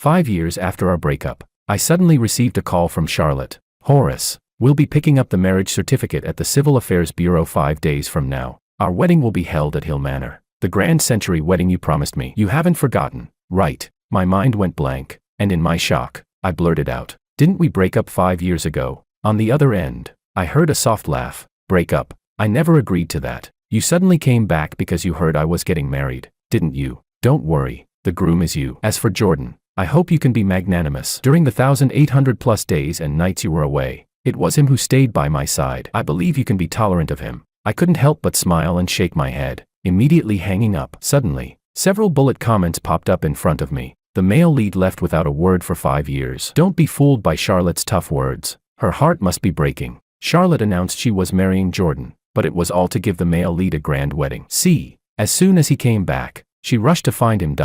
5 years after our breakup, I suddenly received a call from Charlotte. Horace, we'll be picking up the marriage certificate at the Civil Affairs Bureau 5 days from now. Our wedding will be held at Hill Manor. The grand century wedding you promised me. You haven't forgotten, right? My mind went blank, and in my shock, I blurted out, "Didn't we break up 5 years ago?" On the other end, I heard a soft laugh. "Break up? I never agreed to that. You suddenly came back because you heard I was getting married, didn't you? Don't worry, the groom is you. As for Jordan, I hope you can be magnanimous. During the 1,800+ days and nights you were away, it was him who stayed by my side. I believe you can be tolerant of him." I couldn't help but smile and shake my head, immediately hanging up. Suddenly, several bullet comments popped up in front of me. The male lead left without a word for 5 years. Don't be fooled by Charlotte's tough words. Her heart must be breaking. Charlotte announced she was marrying Jordan, but it was all to give the male lead a grand wedding. See, as soon as he came back, she rushed to find him.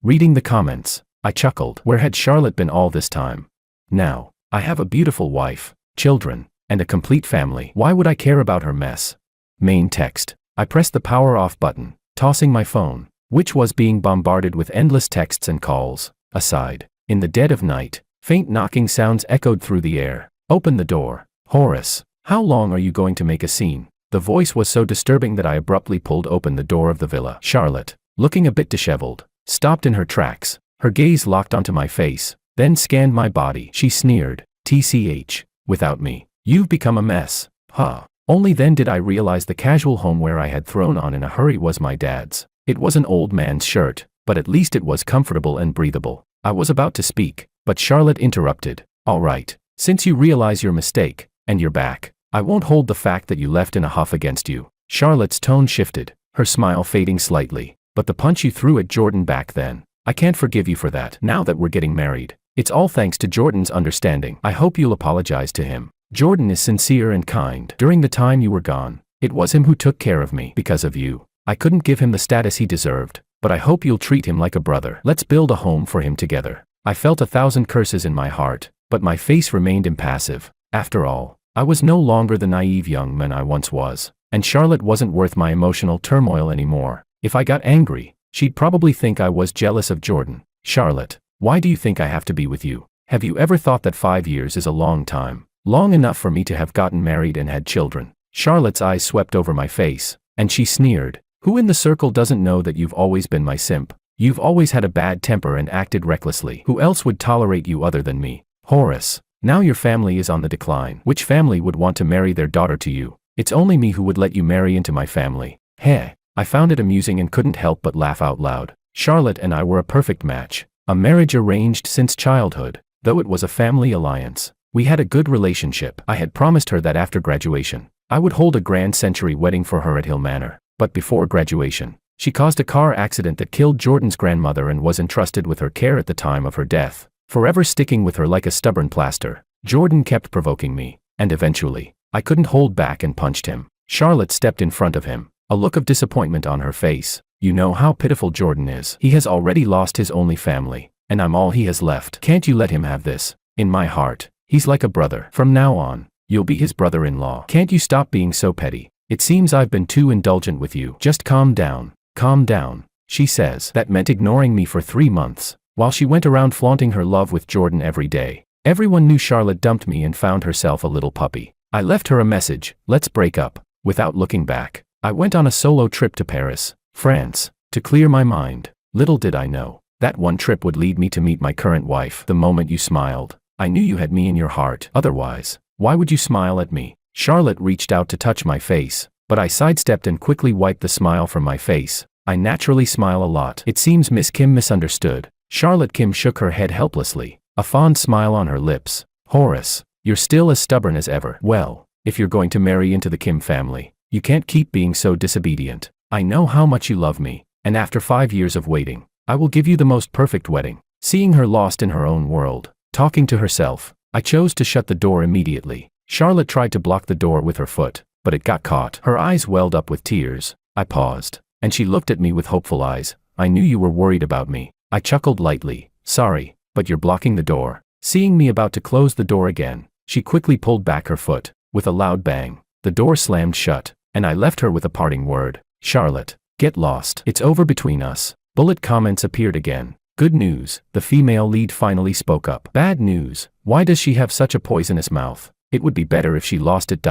Reading the comments, I chuckled. Where had Charlotte been all this time? Now, I have a beautiful wife, children, and a complete family. Why would I care about her mess? Main text. I pressed the power off button, tossing my phone, which was being bombarded with endless texts and calls, aside. In the dead of night, faint knocking sounds echoed through the air. Open the door. Horace, how long are you going to make a scene? The voice was so disturbing that I abruptly pulled open the door of the villa. Charlotte, looking a bit disheveled, stopped in her tracks. Her gaze locked onto my face, then scanned my body. She sneered, "TCH, without me, you've become a mess." Huh. Only then did I realize the casual homeware I had thrown on in a hurry was my dad's. It was an old man's shirt, but at least it was comfortable and breathable. I was about to speak, but Charlotte interrupted. "All right, since you realize your mistake, and you're back, I won't hold the fact that you left in a huff against you." Charlotte's tone shifted, her smile fading slightly. "But the punch you threw at Jordan back then, I can't forgive you for that. Now that we're getting married, it's all thanks to Jordan's understanding. I hope you'll apologize to him. Jordan is sincere and kind. During the time you were gone, it was him who took care of me. Because of you, I couldn't give him the status he deserved, but I hope you'll treat him like a brother. Let's build a home for him together." I felt 1,000 curses in my heart, but my face remained impassive. After all, I was no longer the naive young man I once was, and Charlotte wasn't worth my emotional turmoil anymore. If I got angry, she'd probably think I was jealous of Jordan. "Charlotte, why do you think I have to be with you? Have you ever thought that 5 years is a long time? Long enough for me to have gotten married and had children?" Charlotte's eyes swept over my face, and she sneered. "Who in the circle doesn't know that you've always been my simp? You've always had a bad temper and acted recklessly. Who else would tolerate you other than me? Horace, now your family is on the decline. Which family would want to marry their daughter to you? It's only me who would let you marry into my family." Heh. I found it amusing and couldn't help but laugh out loud. Charlotte and I were a perfect match, a marriage arranged since childhood, though it was a family alliance. We had a good relationship. I had promised her that after graduation, I would hold a grand century wedding for her at Hill Manor. But before graduation, she caused a car accident that killed Jordan's grandmother and was entrusted with her care at the time of her death, forever sticking with her like a stubborn plaster. Jordan kept provoking me, and eventually, I couldn't hold back and punched him. Charlotte stepped in front of him, a look of disappointment on her face. "You know how pitiful Jordan is. He has already lost his only family, and I'm all he has left. Can't you let him have this? In my heart, he's like a brother. From now on, you'll be his brother-in-law. Can't you stop being so petty? It seems I've been too indulgent with you. Just calm down, she says." That meant ignoring me for 3 months, while she went around flaunting her love with Jordan every day. Everyone knew Charlotte dumped me and found herself a little puppy. I left her a message, "Let's break up." Without looking back, I went on a solo trip to Paris, France, to clear my mind. Little did I know, that one trip would lead me to meet my current wife. The moment you smiled, I knew you had me in your heart. Otherwise, why would you smile at me? Charlotte reached out to touch my face, but I sidestepped and quickly wiped the smile from my face. I naturally smile a lot. It seems Miss Kim misunderstood. Charlotte Kim shook her head helplessly, a fond smile on her lips. "Horace, you're still as stubborn as ever. Well, if you're going to marry into the Kim family, you can't keep being so disobedient. I know how much you love me, and after 5 years of waiting, I will give you the most perfect wedding." Seeing her lost in her own world, talking to herself, I chose to shut the door immediately. Charlotte tried to block the door with her foot, but it got caught. Her eyes welled up with tears. I paused, and she looked at me with hopeful eyes. "I knew you were worried about me." I chuckled lightly. "Sorry, but you're blocking the door." Seeing me about to close the door again, she quickly pulled back her foot. With a loud bang, the door slammed shut, and I left her with a parting word. "Charlotte, get lost. It's over between us." Bullet comments appeared again. Good news, the female lead finally spoke up. Bad news, why does she have such a poisonous mouth? It would be better if she lost it.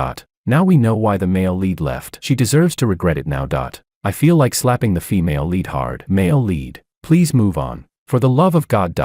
Now we know why the male lead left. She deserves to regret it now. I feel like slapping the female lead hard. Male lead, please move on. For the love of God.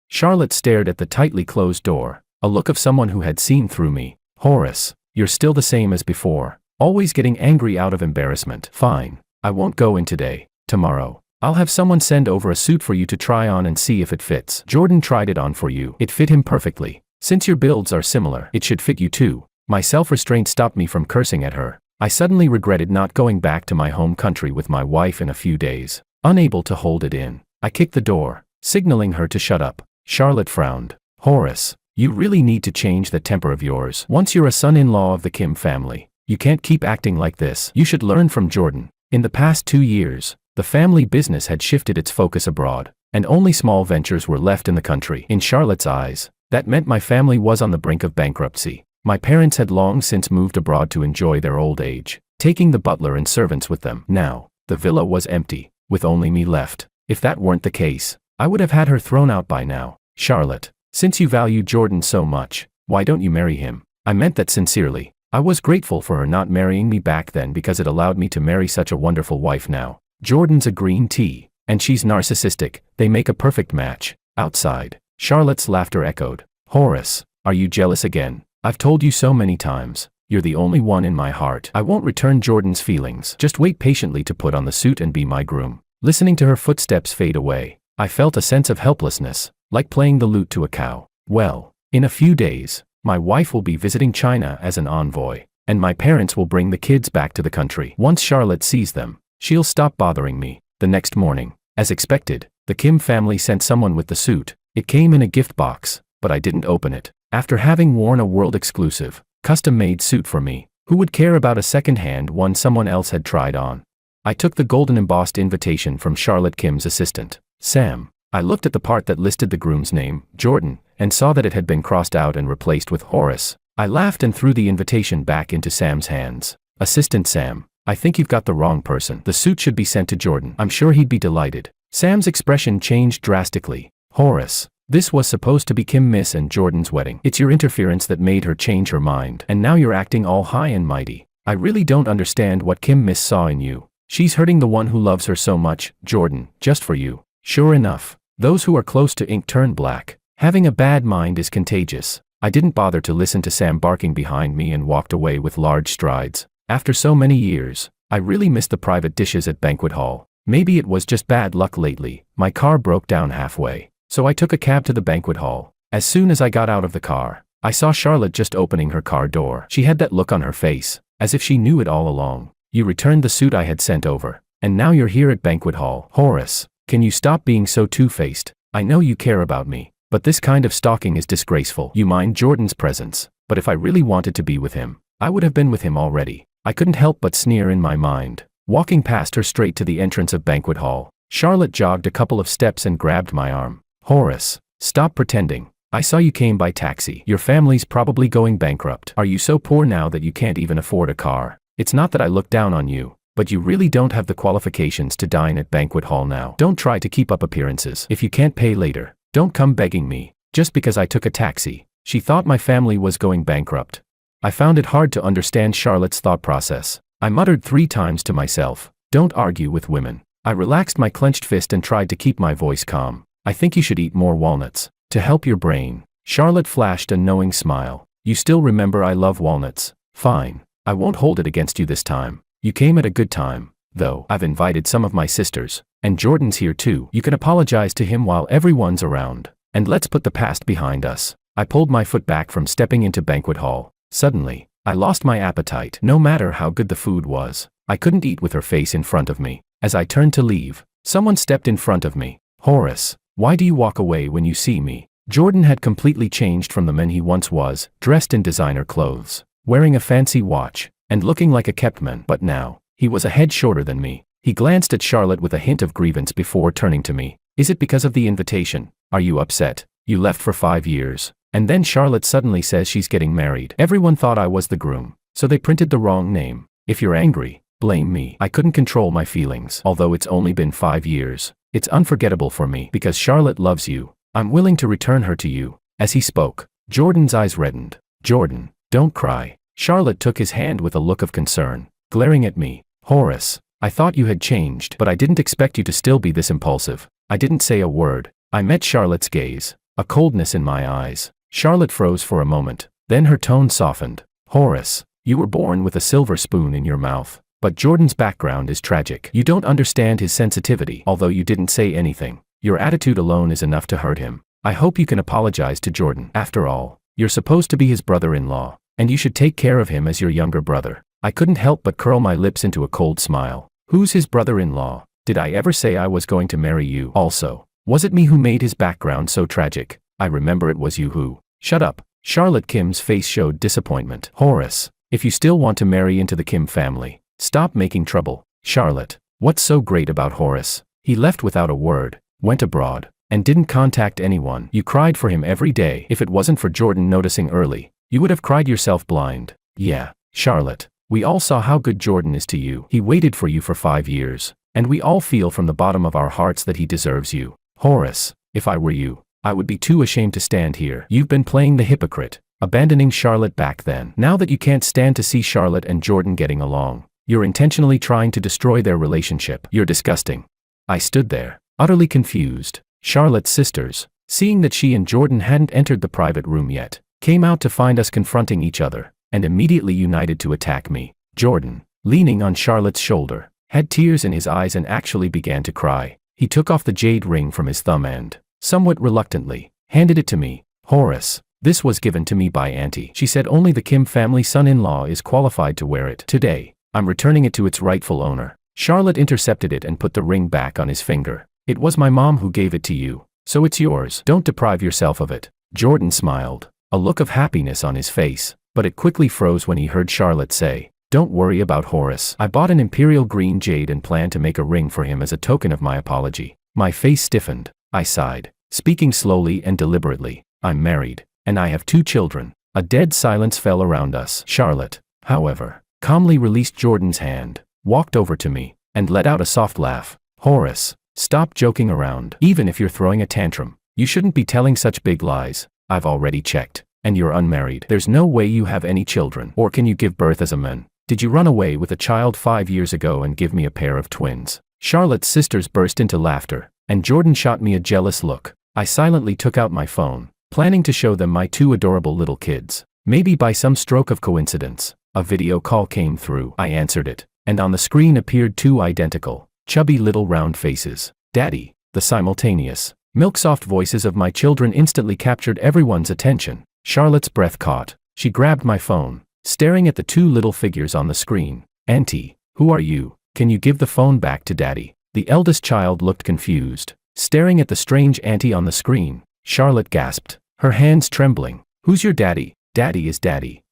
Charlotte stared at the tightly closed door, a look of someone who had seen through me. Horace, you're still the same as before, always getting angry out of embarrassment. Fine, I won't go in today. Tomorrow, I'll have someone send over a suit for you to try on and see if it fits. Jordan tried it on for you. It fit him perfectly. Since your builds are similar, it should fit you too. My self-restraint stopped me from cursing at her. I suddenly regretted not going back to my home country with my wife in a few days. Unable to hold it in, I kicked the door, signaling her to shut up. Charlotte frowned. Horace, you really need to change that temper of yours. Once you're a son-in-law of the Kim family, you can't keep acting like this. You should learn from Jordan. In the past 2 years, the family business had shifted its focus abroad, and only small ventures were left in the country. In Charlotte's eyes, that meant my family was on the brink of bankruptcy. My parents had long since moved abroad to enjoy their old age, taking the butler and servants with them. Now, the villa was empty, with only me left. If that weren't the case, I would have had her thrown out by now. Charlotte, since you value Jordan so much, why don't you marry him? I meant that sincerely. I was grateful for her not marrying me back then because it allowed me to marry such a wonderful wife now. Jordan's a green tea, and she's narcissistic. They make a perfect match. Outside, Charlotte's laughter echoed. Horace, are you jealous again? I've told you so many times. You're the only one in my heart. I won't return Jordan's feelings. Just wait patiently to put on the suit and be my groom. Listening to her footsteps fade away, I felt a sense of helplessness, like playing the lute to a cow. Well, in a few days, my wife will be visiting China as an envoy, and my parents will bring the kids back to the country. Once Charlotte sees them, she'll stop bothering me. The next morning, as expected, the Kim family sent someone with the suit. It came in a gift box, but I didn't open it. After having worn a world-exclusive, custom-made suit for me, who would care about a second-hand one someone else had tried on? I took the golden embossed invitation from Charlotte Kim's assistant, Sam. I looked at the part that listed the groom's name, Jordan, and saw that it had been crossed out and replaced with Horace. I laughed and threw the invitation back into Sam's hands. Assistant Sam, I think you've got the wrong person. The suit should be sent to Jordan. I'm sure he'd be delighted. Sam's expression changed drastically. Horace, this was supposed to be Kim Miss and Jordan's wedding. It's your interference that made her change her mind. And now you're acting all high and mighty. I really don't understand what Kim Miss saw in you. She's hurting the one who loves her so much, Jordan, just for you. Sure enough, those who are close to ink turn black. Having a bad mind is contagious. I didn't bother to listen to Sam barking behind me and walked away with large strides. After so many years, I really miss the private dishes at banquet hall. Maybe it was just bad luck lately. My car broke down halfway, so I took a cab to the banquet hall. As soon as I got out of the car, I saw Charlotte just opening her car door. She had that look on her face, as if she knew it all along. You returned the suit I had sent over, and now you're here at banquet hall. Horace, can you stop being so two-faced? I know you care about me, but this kind of stalking is disgraceful. You mind Jordan's presence, but if I really wanted to be with him, I would have been with him already. I couldn't help but sneer in my mind. Walking past her straight to the entrance of banquet hall, Charlotte jogged a couple of steps and grabbed my arm. Horace, stop pretending. I saw you came by taxi. Your family's probably going bankrupt. Are you so poor now that you can't even afford a car? It's not that I look down on you, but you really don't have the qualifications to dine at banquet hall now. Don't try to keep up appearances. If you can't pay later, don't come begging me, just because I took a taxi. She thought my family was going bankrupt. I found it hard to understand Charlotte's thought process. I muttered 3 times to myself, don't argue with women. I relaxed my clenched fist and tried to keep my voice calm. I think you should eat more walnuts, to help your brain. Charlotte flashed a knowing smile. You still remember I love walnuts. Fine. I won't hold it against you this time. You came at a good time, though. I've invited some of my sisters, and Jordan's here too. You can apologize to him while everyone's around, and let's put the past behind us. I pulled my foot back from stepping into banquet hall. Suddenly, I lost my appetite. No matter how good the food was, I couldn't eat with her face in front of me. As I turned to leave, someone stepped in front of me. Horace, why do you walk away when you see me? Jordan had completely changed from the man he once was, dressed in designer clothes, wearing a fancy watch, and looking like a kept man. But now, he was a head shorter than me. He glanced at Charlotte with a hint of grievance before turning to me. Is it because of the invitation? Are you upset? You left for 5 years. And then Charlotte suddenly says she's getting married. Everyone thought I was the groom, so they printed the wrong name. If you're angry, blame me. I couldn't control my feelings. Although it's only been 5 years, It's unforgettable for me because Charlotte loves you. I'm willing to return her to you." As he spoke, Jordan's eyes reddened. "Jordan, don't cry." Charlotte took his hand with a look of concern, glaring at me. "Horace, I thought you had changed, but I didn't expect you to still be this impulsive." I didn't say a word. I met Charlotte's gaze, a coldness in my eyes. Charlotte froze for a moment, then her tone softened. "Horace, you were born with a silver spoon in your mouth, but Jordan's background is tragic. You don't understand his sensitivity, although you didn't say anything. Your attitude alone is enough to hurt him. I hope you can apologize to Jordan. After all, you're supposed to be his brother-in-law, and you should take care of him as your younger brother." I couldn't help but curl my lips into a cold smile. Who's his brother-in-law? Did I ever say I was going to marry you? Also, was it me who made his background so tragic? I remember it was you who. "Shut up." Charlotte Kim's face showed disappointment. "Horace, if you still want to marry into the Kim family, stop making trouble." "Charlotte, what's so great about Horace? He left without a word, went abroad, and didn't contact anyone. You cried for him every day. If it wasn't for Jordan noticing early, you would have cried yourself blind." "Yeah, Charlotte, we all saw how good Jordan is to you. He waited for you for 5 years, and we all feel from the bottom of our hearts that he deserves you." "Horace, if I were you, I would be too ashamed to stand here." "You've been playing the hypocrite, abandoning Charlotte back then. Now that you can't stand to see Charlotte and Jordan getting along, you're intentionally trying to destroy their relationship. You're disgusting." I stood there, utterly confused. Charlotte's sisters, seeing that she and Jordan hadn't entered the private room yet, came out to find us confronting each other, and immediately united to attack me. Jordan, leaning on Charlotte's shoulder, had tears in his eyes and actually began to cry. He took off the jade ring from his thumb and, somewhat reluctantly, handed it to me. "Horace, this was given to me by Auntie. She said only the Kim family son-in-law is qualified to wear it. Today, I'm returning it to its rightful owner." Charlotte intercepted it and put the ring back on his finger. "It was my mom who gave it to you, so it's yours. Don't deprive yourself of it." Jordan smiled, a look of happiness on his face, but it quickly froze when he heard Charlotte say, "Don't worry about Horace. I bought an imperial green jade and plan to make a ring for him as a token of my apology." My face stiffened. I sighed, speaking slowly and deliberately. "I'm married, and I have 2 children." A dead silence fell around us. Charlotte, however, calmly released Jordan's hand, walked over to me, and let out a soft laugh. "Horace, stop joking around. Even if you're throwing a tantrum, you shouldn't be telling such big lies. I've already checked, and you're unmarried. There's no way you have any children. Or can you give birth as a man? Did you run away with a child 5 years ago and give me a pair of twins?" Charlotte's sisters burst into laughter, and Jordan shot me a jealous look. I silently took out my phone, planning to show them my 2 adorable little kids. Maybe by some stroke of coincidence, a video call came through. I answered it, and on the screen appeared 2 identical, chubby little round faces. "Daddy." The simultaneous, milk-soft voices of my children instantly captured everyone's attention. Charlotte's breath caught. She grabbed my phone, staring at the 2 little figures on the screen. "Auntie, who are you? Can you give the phone back to Daddy?" The eldest child looked confused, staring at the strange auntie on the screen. Charlotte gasped, her hands trembling. "Who's your daddy?" "Daddy is Daddy."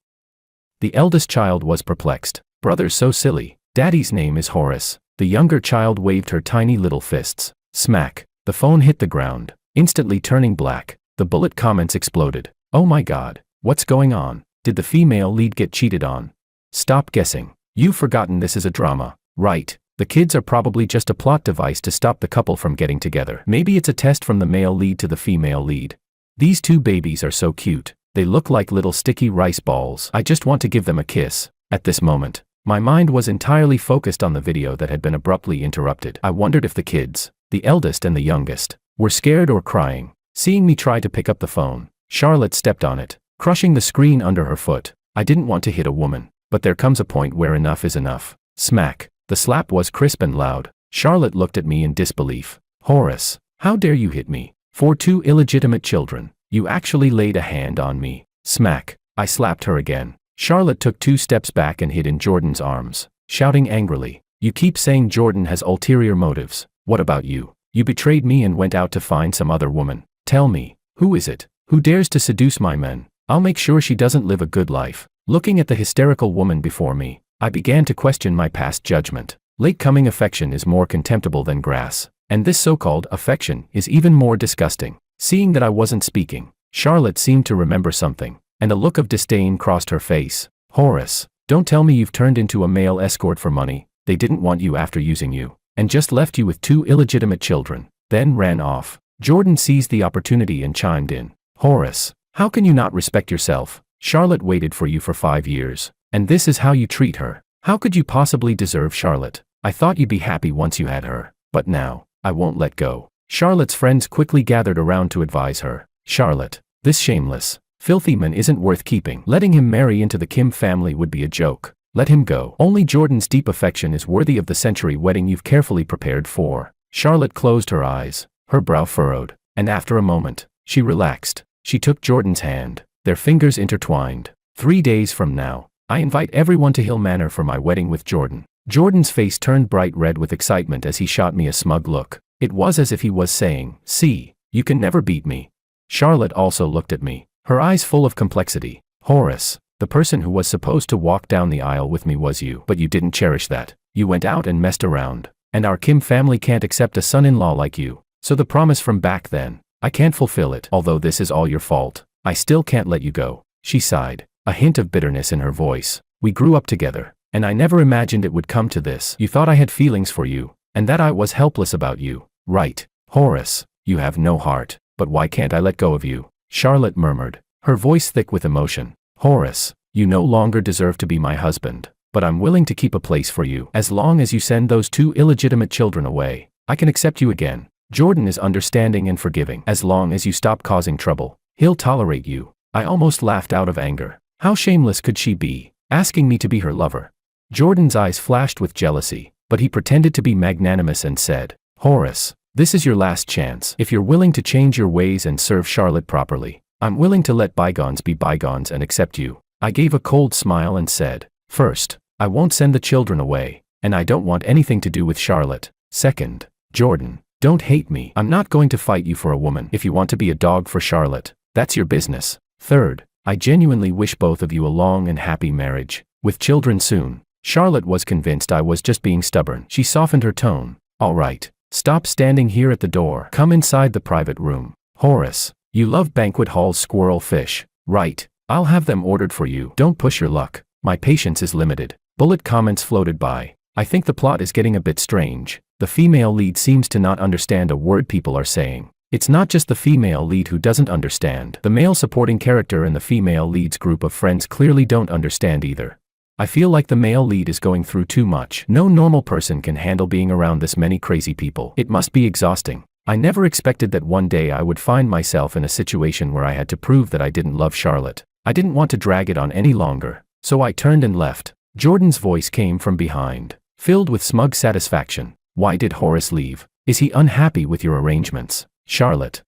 The eldest child was perplexed. "Brother's so silly. Daddy's name is Horace." The younger child waved her tiny little fists. Smack. The phone hit the ground, instantly turning black. The bullet comments exploded. "Oh my God, what's going on? Did the female lead get cheated on? Stop guessing. You've forgotten this is a drama, right? The kids are probably just a plot device to stop the couple from getting together. Maybe it's a test from the male lead to the female lead. These 2 babies are so cute. They look like little sticky rice balls. I just want to give them a kiss." At this moment, my mind was entirely focused on the video that had been abruptly interrupted. I wondered if the kids, the eldest and the youngest, were scared or crying. Seeing me try to pick up the phone, Charlotte stepped on it, crushing the screen under her foot. I didn't want to hit a woman, but there comes a point where enough is enough. Smack. The slap was crisp and loud. Charlotte looked at me in disbelief. "Horace, how dare you hit me? For 2 illegitimate children, you actually laid a hand on me." Smack. I slapped her again. Charlotte took 2 steps back and hid in Jordan's arms, shouting angrily, "You keep saying Jordan has ulterior motives. What about you? You betrayed me and went out to find some other woman. Tell me, who is it? Who dares to seduce my men? I'll make sure she doesn't live a good life." Looking at the hysterical woman before me, I began to question my past judgment. Late-coming affection is more contemptible than grass, and this so-called affection is even more disgusting. Seeing that I wasn't speaking, Charlotte seemed to remember something, and a look of disdain crossed her face. "Horace, don't tell me you've turned into a male escort for money. They didn't want you after using you." and just left you with 2 illegitimate children, then ran off. Jordan seized the opportunity and chimed in. Horace, how can you not respect yourself? Charlotte waited for you for 5 years, and this is how you treat her. How could you possibly deserve Charlotte? I thought you'd be happy once you had her, but now, I won't let go. Charlotte's friends quickly gathered around to advise her. Charlotte, this shameless, filthy man isn't worth keeping. Letting him marry into the Kim family would be a joke. Let him go. Only Jordan's deep affection is worthy of the century wedding you've carefully prepared for. Charlotte closed her eyes, her brow furrowed, and after a moment, she relaxed. She took Jordan's hand, their fingers intertwined. 3 days from now, I invite everyone to Hill Manor for my wedding with Jordan. Jordan's face turned bright red with excitement as he shot me a smug look. It was as if he was saying, see, you can never beat me. Charlotte also looked at me, her eyes full of complexity. Horace, the person who was supposed to walk down the aisle with me was you, but you didn't cherish that. You went out and messed around, and our Kim family can't accept a son-in-law like you. So the promise from back then, I can't fulfill it. Although this is all your fault, I still can't let you go. She sighed, a hint of bitterness in her voice. We grew up together, and I never imagined it would come to this. You thought I had feelings for you, and that I was helpless about you. Right, Horace, you have no heart. But why can't I let go of you? Charlotte murmured, her voice thick with emotion. Horace, you no longer deserve to be my husband, but I'm willing to keep a place for you. As long as you send those 2 illegitimate children away, I can accept you again. Jordan is understanding and forgiving. As long as you stop causing trouble, he'll tolerate you. I almost laughed out of anger. How shameless could she be, asking me to be her lover? Jordan's eyes flashed with jealousy, but he pretended to be magnanimous and said, Horace, this is your last chance. If you're willing to change your ways and serve Charlotte properly, I'm willing to let bygones be bygones and accept you. I gave a cold smile and said, first, I won't send the children away, and I don't want anything to do with Charlotte. Second, Jordan, don't hate me. I'm not going to fight you for a woman. If you want to be a dog for Charlotte, that's your business. Third, I genuinely wish both of you a long and happy marriage, with children soon. Charlotte was convinced I was just being stubborn. She softened her tone. All right, stop standing here at the door. Come inside the private room. Horace, you love banquet hall squirrel fish, right? I'll have them ordered for you. Don't push your luck. My patience is limited. Bullet comments floated by. I think the plot is getting a bit strange. The female lead seems to not understand a word people are saying. It's not just the female lead who doesn't understand. The male supporting character and the female lead's group of friends clearly don't understand either. I feel like the male lead is going through too much. No normal person can handle being around this many crazy people. It must be exhausting. I never expected that one day I would find myself in a situation where I had to prove that I didn't love Charlotte. I didn't want to drag it on any longer, so I turned and left. Jordan's voice came from behind, filled with smug satisfaction. Why did Horace leave? Is he unhappy with your arrangements? Charlotte,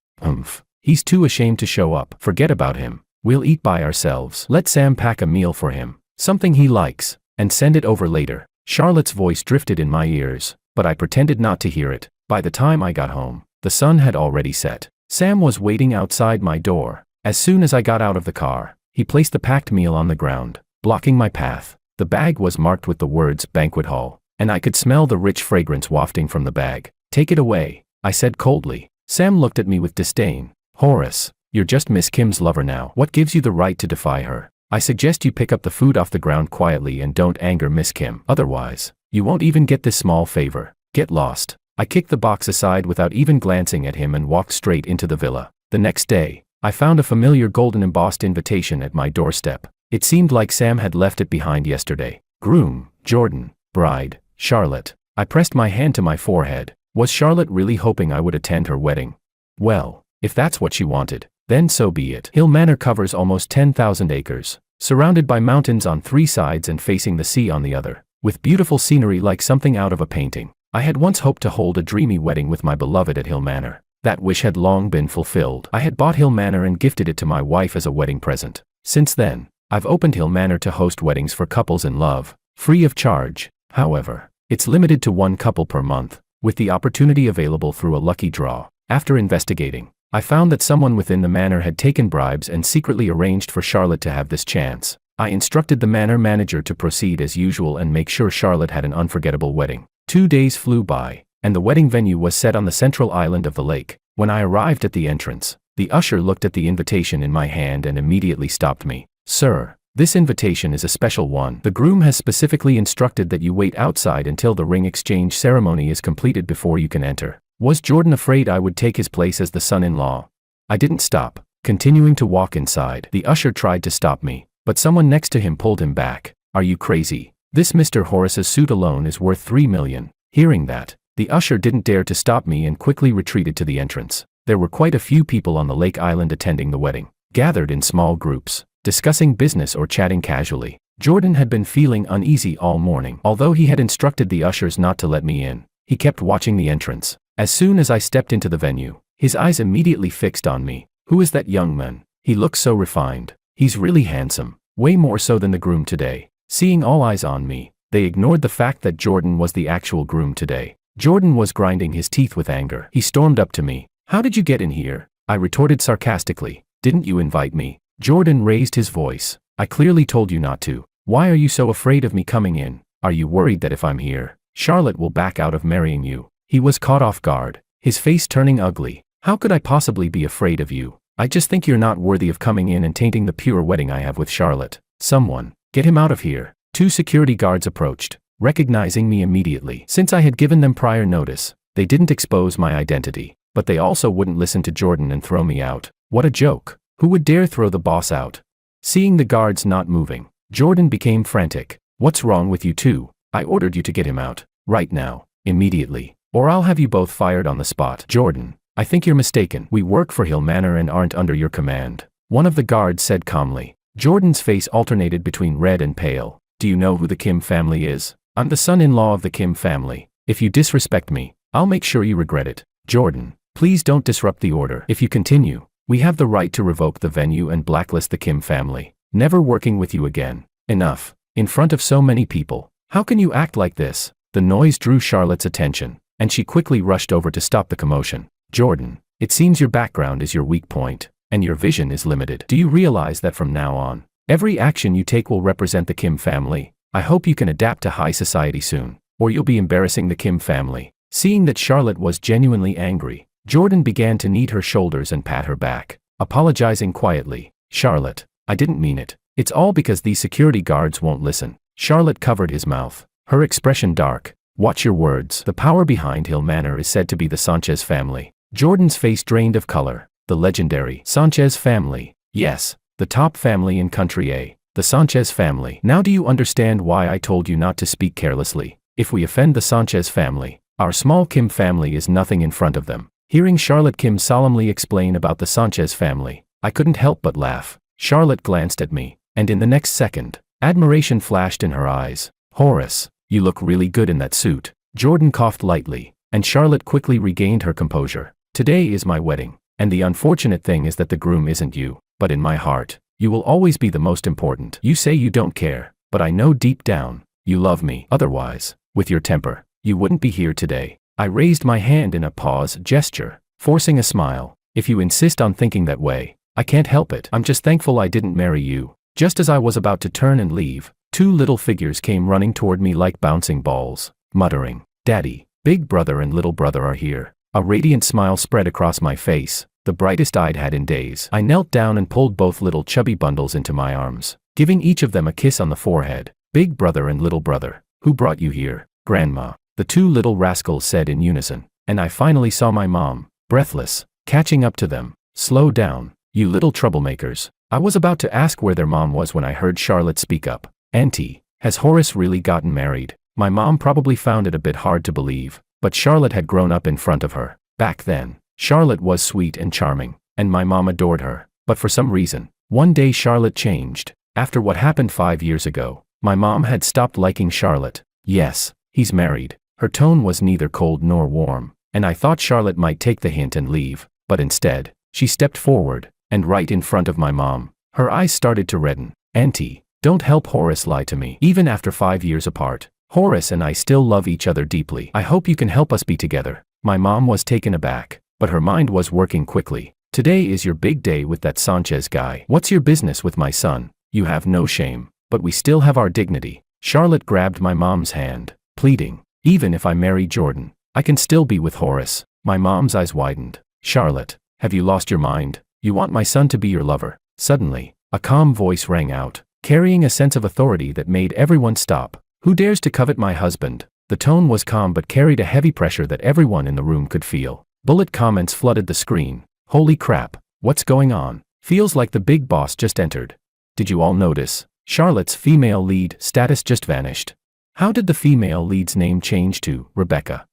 he's too ashamed to show up. Forget about him. We'll eat by ourselves. Let Sam pack a meal for him, something he likes, and send it over later. Charlotte's voice drifted in my ears, but I pretended not to hear it. By the time I got home, the sun had already set. Sam was waiting outside my door. As soon as I got out of the car, he placed the packed meal on the ground, blocking my path. The bag was marked with the words banquet hall, and I could smell the rich fragrance wafting from the bag. Take it away, I said coldly. Sam looked at me with disdain. Horace, you're just Miss Kim's lover now. What gives you the right to defy her? I suggest you pick up the food off the ground quietly and don't anger Miss Kim. Otherwise, you won't even get this small favor. Get lost. I kicked the box aside without even glancing at him and walked straight into the villa. The next day, I found a familiar golden embossed invitation at my doorstep. It seemed like Sam had left it behind yesterday. Groom, Jordan, bride, Charlotte. I pressed my hand to my forehead. Was Charlotte really hoping I would attend her wedding? Well, if that's what she wanted, then so be it. Hill Manor covers almost 10,000 acres, surrounded by mountains on 3 sides and facing the sea on the other, with beautiful scenery like something out of a painting. I had once hoped to hold a dreamy wedding with my beloved at Hill Manor. That wish had long been fulfilled. I had bought Hill Manor and gifted it to my wife as a wedding present. Since then, I've opened Hill Manor to host weddings for couples in love, free of charge. However, it's limited to 1 couple per month, with the opportunity available through a lucky draw. After investigating, I found that someone within the manor had taken bribes and secretly arranged for Charlotte to have this chance. I instructed the manor manager to proceed as usual and make sure Charlotte had an unforgettable wedding. 2 days flew by, and the wedding venue was set on the central island of the lake. When I arrived at the entrance, the usher looked at the invitation in my hand and immediately stopped me. Sir, This invitation is a special one. The groom has specifically instructed that you wait outside until the ring exchange ceremony is completed before you can enter. Was Jordan afraid I would take his place as the son-in-law? I didn't stop, continuing to walk inside. The usher tried to stop me, but someone next to him pulled him back. Are you crazy? This Mr. Horace's suit alone is worth $3 million. Hearing that, the usher didn't dare to stop me and quickly retreated to the entrance. There were quite a few people on the lake island attending the wedding, gathered in small groups, discussing business or chatting casually. Jordan had been feeling uneasy all morning. Although he had instructed the ushers not to let me in, he kept watching the entrance. As soon as I stepped into the venue, his eyes immediately fixed on me. Who is that young man? He looks so refined. He's really handsome, way more so than the groom today. Seeing all eyes on me, they ignored the fact that Jordan was the actual groom today. Jordan was grinding his teeth with anger. He stormed up to me. How did you get in here? I retorted sarcastically. Didn't you invite me? Jordan raised his voice. I clearly told you not to. Why are you so afraid of me coming in? Are you worried that if I'm here, Charlotte will back out of marrying you? He was caught off guard, his face turning ugly. How could I possibly be afraid of you? I just think you're not worthy of coming in and tainting the pure wedding I have with Charlotte. Someone, get him out of here. 2 security guards approached, recognizing me immediately. Since I had given them prior notice, they didn't expose my identity, but they also wouldn't listen to Jordan and throw me out. What a joke. Who would dare throw the boss out? Seeing the guards not moving, Jordan became frantic. What's wrong with you two? I ordered you to get him out, right now, immediately, or I'll have you both fired on the spot. Jordan, I think you're mistaken. We work for Hill Manor and aren't under your command, one of the guards said calmly. Jordan's face alternated between red and pale. Do you know who the Kim family is? I'm the son-in-law of the Kim family. If you disrespect me, I'll make sure you regret it. Jordan, please don't disrupt the order. If you continue, we have the right to revoke the venue and blacklist the Kim family. Never working with you again. Enough. In front of so many people. How can you act like this? The noise drew Charlotte's attention, and she quickly rushed over to stop the commotion. Jordan, it seems your background is your weak point, and your vision is limited. Do you realize that from now on, every action you take will represent the Kim family? I hope you can adapt to high society soon, or you'll be embarrassing the Kim family. Seeing that Charlotte was genuinely angry, Jordan began to knead her shoulders and pat her back, apologizing quietly. Charlotte, I didn't mean it. It's all because these security guards won't listen. Charlotte covered his mouth, her expression dark. Watch your words. The power behind Hill Manor is said to be the Sanchez family. Jordan's face drained of color. The legendary Sanchez family. Yes, the top family in Country A. The Sanchez family. Now do you understand why I told you not to speak carelessly? If we offend the Sanchez family, our small Kim family is nothing in front of them. Hearing Charlotte Kim solemnly explain about the Sanchez family, I couldn't help but laugh. Charlotte glanced at me, and in the next second, admiration flashed in her eyes. Horace, you look really good in that suit. Jordan coughed lightly, and Charlotte quickly regained her composure. Today is my wedding, and the unfortunate thing is that the groom isn't you, but in my heart, you will always be the most important. You say you don't care, but I know deep down, you love me. Otherwise, with your temper, you wouldn't be here today. I raised my hand in a pause gesture, forcing a smile. If you insist on thinking that way, I can't help it. I'm just thankful I didn't marry you. Just as I was about to turn and leave, 2 little figures came running toward me like bouncing balls, muttering, Daddy, Big Brother and Little Brother are here. A radiant smile spread across my face, the brightest I'd had in days. I knelt down and pulled both little chubby bundles into my arms, giving each of them a kiss on the forehead. Big Brother and Little Brother, who brought you here? Grandma, the 2 little rascals said in unison, and I finally saw my mom, breathless, catching up to them. Slow down, you little troublemakers. I was about to ask where their mom was when I heard Charlotte speak up. Auntie, has Horace really gotten married? My mom probably found it a bit hard to believe, but Charlotte had grown up in front of her. Back then, Charlotte was sweet and charming, and my mom adored her. But for some reason, one day Charlotte changed. After what happened 5 years ago, my mom had stopped liking Charlotte. Yes, he's married. Her tone was neither cold nor warm, and I thought Charlotte might take the hint and leave, but instead, she stepped forward, and right in front of my mom, her eyes started to redden. Auntie, don't help Horace lie to me. Even after 5 years apart, Horace and I still love each other deeply. I hope you can help us be together. My mom was taken aback, but her mind was working quickly. Today is your big day with that Sanchez guy. What's your business with my son? You have no shame, but we still have our dignity. Charlotte grabbed my mom's hand, pleading, even if I marry Jordan, I can still be with Horace. My mom's eyes widened. Charlotte, have you lost your mind? You want my son to be your lover? Suddenly, a calm voice rang out. carrying a sense of authority that made everyone stop. "Who dares to covet my husband?" The tone was calm but carried a heavy pressure that everyone in the room could feel. Bullet comments flooded the screen. "Holy crap, what's going on? Feels like the big boss just entered. Did you all notice? Charlotte's female lead status just vanished. How did the female lead's name change to Rebecca?"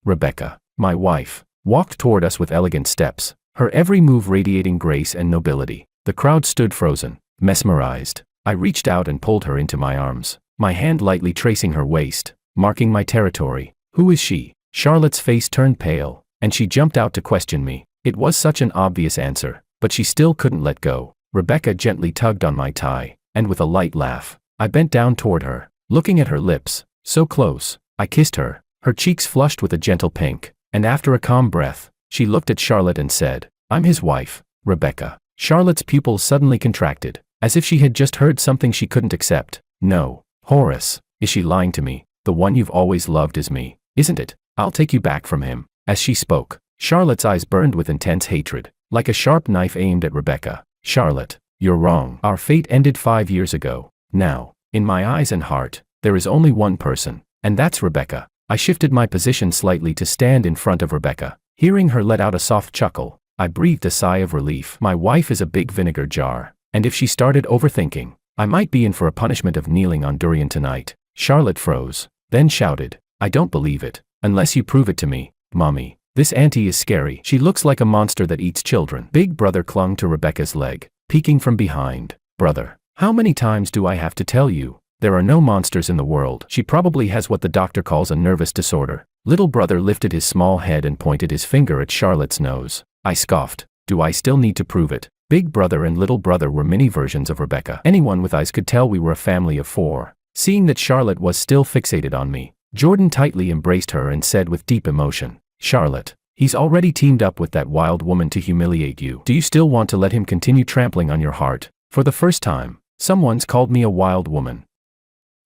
Rebecca, my wife, walked toward us with elegant steps, her every move radiating grace and nobility. The crowd stood frozen, mesmerized. I reached out and pulled her into my arms, my hand lightly tracing her waist, marking my territory. "Who is she?" Charlotte's face turned pale, and she jumped out to question me. It was such an obvious answer, but she still couldn't let go. Rebecca gently tugged on my tie, and with a light laugh, I bent down toward her, looking at her lips, so close. I kissed her, her cheeks flushed with a gentle pink, and after a calm breath, she looked at Charlotte and said, "I'm his wife, Rebecca." Charlotte's pupils suddenly contracted, as if she had just heard something she couldn't accept. "No, Horace, is she lying to me? The one you've always loved is me, isn't it? I'll take you back from him." As she spoke, Charlotte's eyes burned with intense hatred, like a sharp knife aimed at Rebecca. "Charlotte, you're wrong. Our fate ended 5 years ago. Now, in my eyes and heart, there is only one person, and that's Rebecca." I shifted my position slightly to stand in front of Rebecca. Hearing her let out a soft chuckle, I breathed a sigh of relief. My wife is a big vinegar jar, and if she started overthinking, I might be in for a punishment of kneeling on durian tonight. Charlotte froze, then shouted, "I don't believe it, unless you prove it to me, Mommy. This auntie is scary. She looks like a monster that eats children." Big brother clung to Rebecca's leg, peeking from behind. "Brother, how many times do I have to tell you? There are no monsters in the world. She probably has what the doctor calls a nervous disorder." Little brother lifted his small head and pointed his finger at Charlotte's nose. I scoffed. "Do I still need to prove it?" Big brother and little brother were mini versions of Rebecca. Anyone with eyes could tell we were a family of 4. Seeing that Charlotte was still fixated on me, Jordan tightly embraced her and said with deep emotion, "Charlotte, he's already teamed up with that wild woman to humiliate you. Do you still want to let him continue trampling on your heart?" For the first time, someone's called me a wild woman.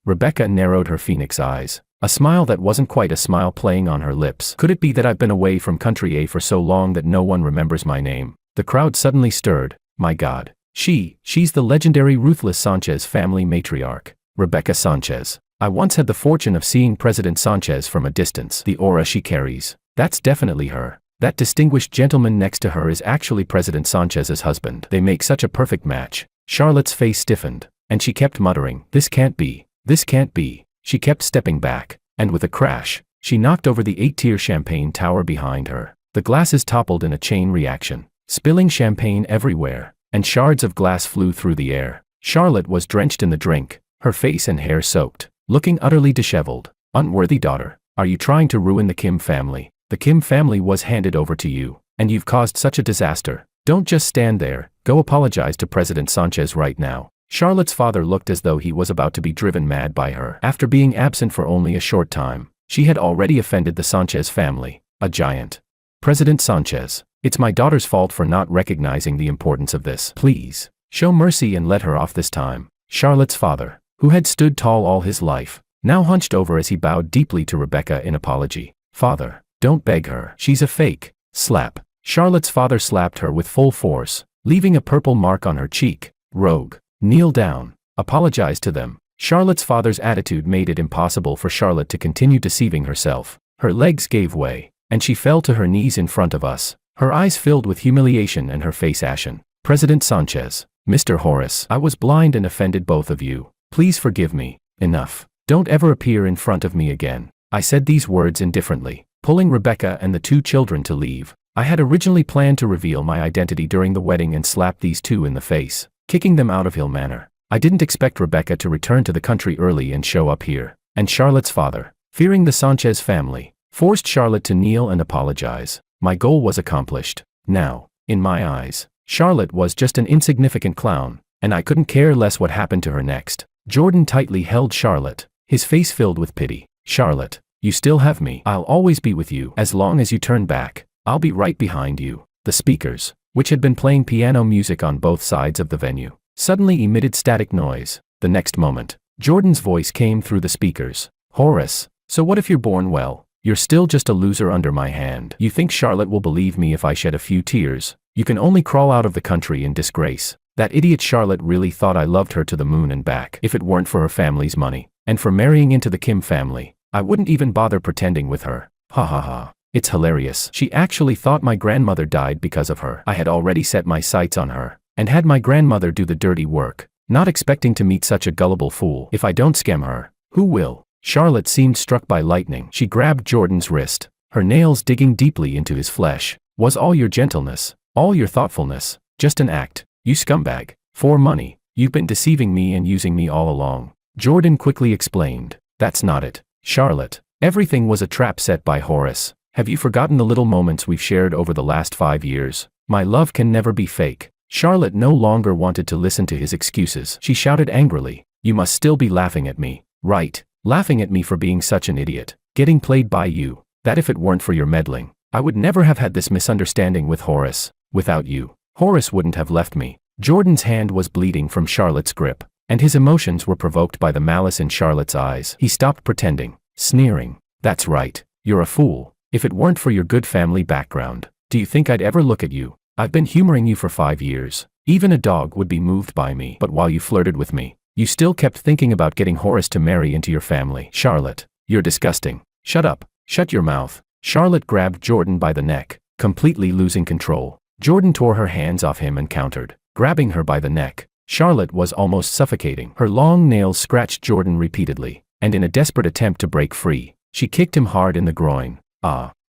Rebecca narrowed her phoenix eyes, a smile that wasn't quite a smile playing on her lips. "Could it be that I've been away from country A for so long that no one remembers my name?" The crowd suddenly stirred. "My God, she's the legendary ruthless Sanchez family matriarch, Rebecca Sanchez. I once had the fortune of seeing President Sanchez from a distance. The aura she carries, that's definitely her. That distinguished gentleman next to her is actually President Sanchez's husband. They make such a perfect match." Charlotte's face stiffened, and she kept muttering, "This can't be. This can't be." She kept stepping back, and with a crash, she knocked over the 8-tier champagne tower behind her. The glasses toppled in a chain reaction, spilling champagne everywhere, and shards of glass flew through the air. Charlotte was drenched in the drink, her face and hair soaked, looking utterly disheveled. "Unworthy daughter, are you trying to ruin the Kim family? The Kim family was handed over to you, and you've caused such a disaster. Don't just stand there, go apologize to President Sanchez right now." Charlotte's father looked as though he was about to be driven mad by her. After being absent for only a short time, she had already offended the Sanchez family, a giant. "President Sanchez, it's my daughter's fault for not recognizing the importance of this. Please, show mercy and let her off this time." Charlotte's father, who had stood tall all his life, now hunched over as he bowed deeply to Rebecca in apology. "Father, don't beg her. She's a fake." Slap. Charlotte's father slapped her with full force, leaving a purple mark on her cheek. "Rogue. Kneel down. Apologize to them." Charlotte's father's attitude made it impossible for Charlotte to continue deceiving herself. Her legs gave way, and she fell to her knees in front of us, her eyes filled with humiliation and her face ashen. "President Sanchez, Mr. Horace, I was blind and offended both of you. Please forgive me. Enough. Don't ever appear in front of me again." I said these words indifferently, pulling Rebecca and the 2 children to leave. I had originally planned to reveal my identity during the wedding and slap these 2 in the face, kicking them out of Hill Manor. I didn't expect Rebecca to return to the country early and show up here. And Charlotte's father, fearing the Sanchez family, forced Charlotte to kneel and apologize. My goal was accomplished. Now, in my eyes, Charlotte was just an insignificant clown, and I couldn't care less what happened to her next. Jordan tightly held Charlotte, his face filled with pity. "Charlotte, you still have me. I'll always be with you. As long as you turn back, I'll be right behind you." The speakers, which had been playing piano music on both sides of the venue, suddenly emitted static noise. The next moment, Jordan's voice came through the speakers. "Horace, so what if you're born well? You're still just a loser under my hand. You think Charlotte will believe me if I shed a few tears? You can only crawl out of the country in disgrace." That idiot Charlotte really thought I loved her to the moon and back. If it weren't for her family's money, and for marrying into the Kim family, I wouldn't even bother pretending with her. Ha ha ha. It's hilarious. She actually thought my grandmother died because of her. I had already set my sights on her, and had my grandmother do the dirty work, not expecting to meet such a gullible fool. If I don't scam her, who will? Charlotte seemed struck by lightning. She grabbed Jordan's wrist, her nails digging deeply into his flesh. Was all your gentleness, all your thoughtfulness, just an act, you scumbag? For money, you've been deceiving me and using me all along. Jordan quickly explained. That's not it, Charlotte. Everything was a trap set by Horace. Have you forgotten the little moments we've shared over the last 5 years? My love can never be fake. Charlotte no longer wanted to listen to his excuses. She shouted angrily, you must still be laughing at me, right? Laughing at me for being such an idiot. Getting played by you. That if it weren't for your meddling, I would never have had this misunderstanding with Horace. Without you, Horace wouldn't have left me. Jordan's hand was bleeding from Charlotte's grip, and his emotions were provoked by the malice in Charlotte's eyes. He stopped pretending, sneering. That's right, you're a fool. If it weren't for your good family background, do you think I'd ever look at you? I've been humoring you for 5 years. Even a dog would be moved by me. But while you flirted with me, you still kept thinking about getting Horace to marry into your family. Charlotte, you're disgusting. Shut up. Shut your mouth. Charlotte grabbed Jordan by the neck, completely losing control. Jordan tore her hands off him and countered, grabbing her by the neck. Charlotte was almost suffocating. Her long nails scratched Jordan repeatedly, and in a desperate attempt to break free, she kicked him hard in the groin.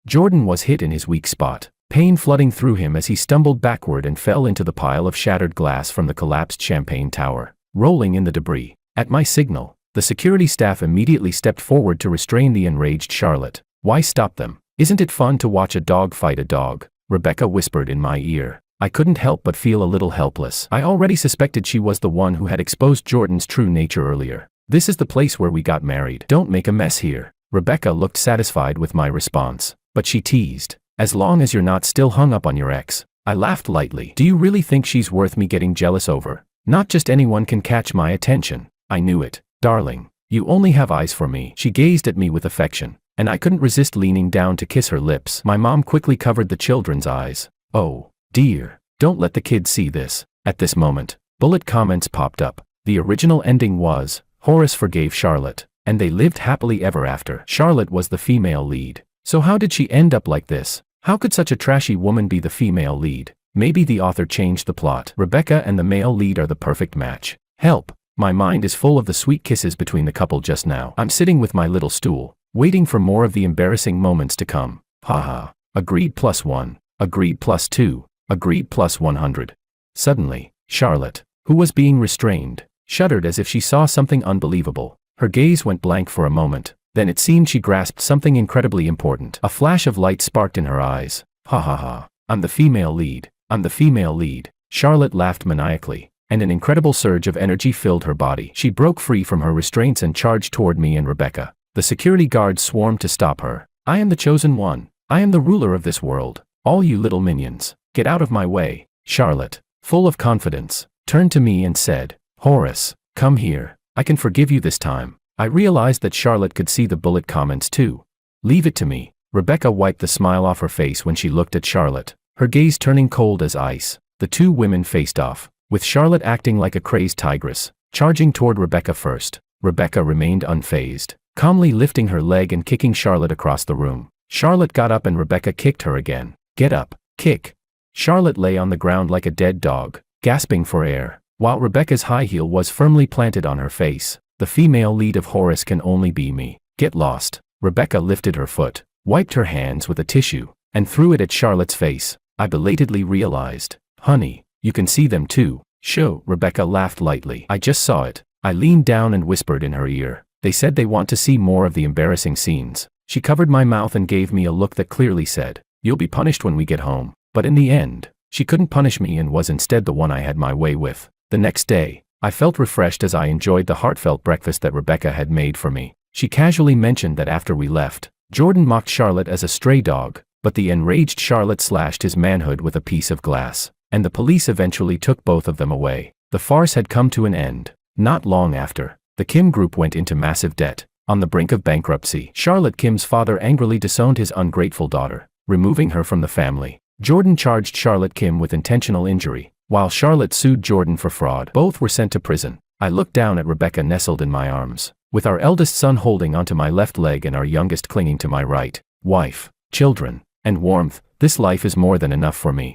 Jordan was hit in his weak spot, pain flooding through him as he stumbled backward and fell into the pile of shattered glass from the collapsed champagne tower, rolling in the debris. At my signal, the security staff immediately stepped forward to restrain the enraged Charlotte. Why stop them? Isn't it fun to watch a dog fight a dog? Rebecca whispered in my ear. I couldn't help but feel a little helpless. I already suspected she was the one who had exposed Jordan's true nature earlier. This is the place where we got married. Don't make a mess here. Rebecca looked satisfied with my response, but she teased. As long as you're not still hung up on your ex. I laughed lightly. Do you really think she's worth me getting jealous over? Not just anyone can catch my attention. I knew it. Darling, you only have eyes for me. She gazed at me with affection, and I couldn't resist leaning down to kiss her lips. My mom quickly covered the children's eyes. Oh, dear, don't let the kids see this. At this moment, bullet comments popped up. The original ending was, Horace forgave Charlotte, and they lived happily ever after. Charlotte was the female lead. So how did she end up like this? How could such a trashy woman be the female lead? Maybe the author changed the plot. Rebecca and the male lead are the perfect match. Help! My mind is full of the sweet kisses between the couple just now. I'm sitting with my little stool, waiting for more of the embarrassing moments to come. Haha. Agreed +1. Agreed +2. Agreed +100. Suddenly, Charlotte, who was being restrained, shuddered as if she saw something unbelievable. Her gaze went blank for a moment. Then it seemed she grasped something incredibly important. A flash of light sparked in her eyes. Ha ha ha. I'm the female lead. I'm the female lead. Charlotte laughed maniacally, and an incredible surge of energy filled her body. She broke free from her restraints and charged toward me and Rebecca. The security guards swarmed to stop her. I am the chosen one. I am the ruler of this world. All you little minions, get out of my way. Charlotte, full of confidence, turned to me and said, Horace, come here. I can forgive you this time. I realized that Charlotte could see the bullet comments too. Leave it to me. Rebecca wiped the smile off her face when she looked at Charlotte, her gaze turning cold as ice. The two women faced off, with Charlotte acting like a crazed tigress, charging toward Rebecca first. Rebecca remained unfazed, calmly lifting her leg and kicking Charlotte across the room. Charlotte got up and Rebecca kicked her again. Get up, kick. Charlotte lay on the ground like a dead dog, gasping for air, while Rebecca's high heel was firmly planted on her face. The female lead of Horace can only be me. Get lost. Rebecca lifted her foot, wiped her hands with a tissue, and threw it at Charlotte's face. I belatedly realized. Honey, you can see them too. Show. Rebecca laughed lightly. I just saw it. I leaned down and whispered in her ear. They said they want to see more of the embarrassing scenes. She covered my mouth and gave me a look that clearly said, you'll be punished when we get home. But in the end, she couldn't punish me and was instead the one I had my way with. The next day, I felt refreshed as I enjoyed the heartfelt breakfast that Rebecca had made for me. She casually mentioned that after we left, Jordan mocked Charlotte as a stray dog, but the enraged Charlotte slashed his manhood with a piece of glass, and the police eventually took both of them away. The farce had come to an end. Not long after, the Kim group went into massive debt, on the brink of bankruptcy. Charlotte Kim's father angrily disowned his ungrateful daughter, removing her from the family. Jordan charged Charlotte Kim with intentional injury, while Charlotte sued Jordan for fraud. Both were sent to prison. I looked down at Rebecca nestled in my arms, with our eldest son holding onto my left leg and our youngest clinging to my right. Wife, children, and warmth, this life is more than enough for me.